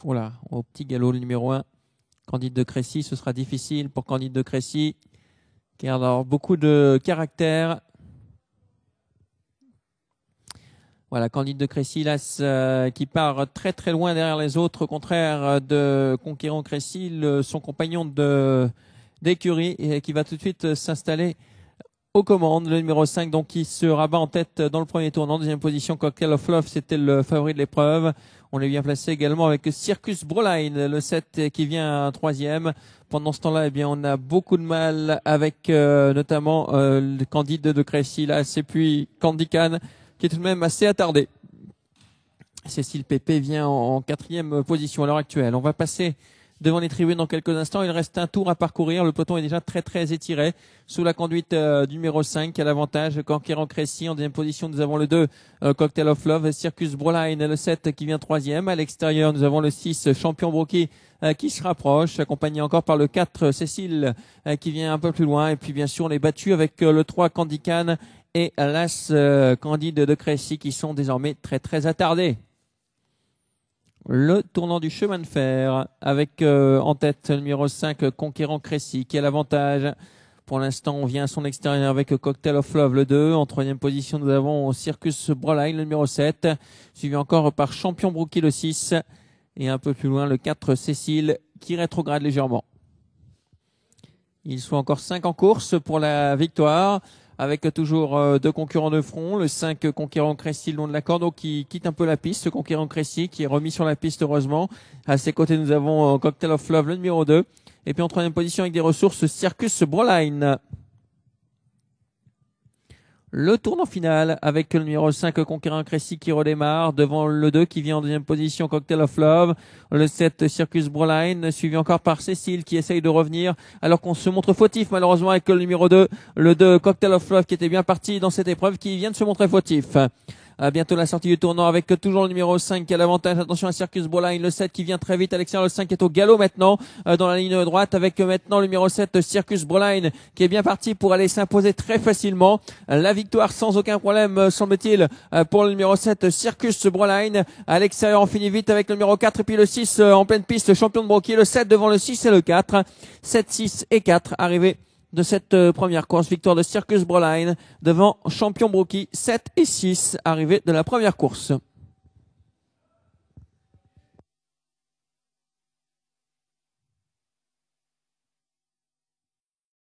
Voilà, au petit galop, le numéro 1. Candide de Crécy, ce sera difficile pour Candide de Crécy, qui a alors beaucoup de caractère. Voilà, Candide de Crécy, là, qui part très très loin derrière les autres, au contraire de Conquérant Crécy, son compagnon d'écurie, et qui va tout de suite s'installer aux commandes. Le numéro 5, donc, qui se rabat en tête dans le premier tournant. Deuxième position, Cocktail of Love, c'était le favori de l'épreuve. On est bien placé également avec Circus Broline, le 7 qui vient troisième. Pendant ce temps-là, eh bien, on a beaucoup de mal avec notamment le Candide de Crécy, là, c'est puis Candy Can, qui est tout de même assez attardé. Cécile Pépé vient en quatrième position à l'heure actuelle. On va passer devant les tribunes dans quelques instants. Il reste un tour à parcourir. Le peloton est déjà très très étiré sous la conduite du numéro 5 qui a l'avantage. Conquérant Crécy en deuxième position. Nous avons le 2 Cocktail of Love, Circus Broline, le 7 qui vient troisième. À l'extérieur, nous avons le 6 Champion Brookie qui se rapproche, accompagné encore par le 4 Cécile qui vient un peu plus loin. Et puis bien sûr, on est battu avec le 3 Candy Can et l'As Candide de Crécy qui sont désormais très très attardés. Le tournant du chemin de fer avec en tête le numéro 5 Conquérant Crécy qui a l'avantage. Pour l'instant, on vient à son extérieur avec Cocktail of Love le 2. En troisième position, nous avons Circus Broline le numéro 7, suivi encore par Champion Brookie le 6 et un peu plus loin le 4 Cécile qui rétrograde légèrement. Il faut encore 5 en course pour la victoire, avec toujours deux concurrents de front. Le 5 Conquérant Crécy le long de la corde qui quitte un peu la piste. Ce Conquérant Crécy qui est remis sur la piste heureusement. À ses côtés, nous avons Cocktail of Love le numéro 2. Et puis en troisième position avec des ressources, Circus Broline. Le tournant final avec le numéro 5 Conquérant Crécy qui redémarre devant le 2 qui vient en deuxième position Cocktail of Love, le 7 Circus Broline suivi encore par Cécile qui essaye de revenir alors qu'on se montre fautif malheureusement avec le numéro 2, le 2 Cocktail of Love qui était bien parti dans cette épreuve qui vient de se montrer fautif. Bientôt la sortie du tournant avec toujours le numéro 5 qui a l'avantage. Attention à Circus Broline, le 7 qui vient très vite à l'extérieur, le 5 est au galop maintenant dans la ligne droite avec maintenant le numéro 7 Circus Broline qui est bien parti pour aller s'imposer très facilement. La victoire sans aucun problème semble-t-il pour le numéro 7 Circus Broline. À l'extérieur on finit vite avec le numéro 4 et puis le 6 en pleine piste Champion de Brookie, le 7 devant le 6 et le 4. 7, 6 et 4 arrivés de cette première course. Victoire de Circus Broline devant Champion Brookie, 7 et 6 arrivés de la première course.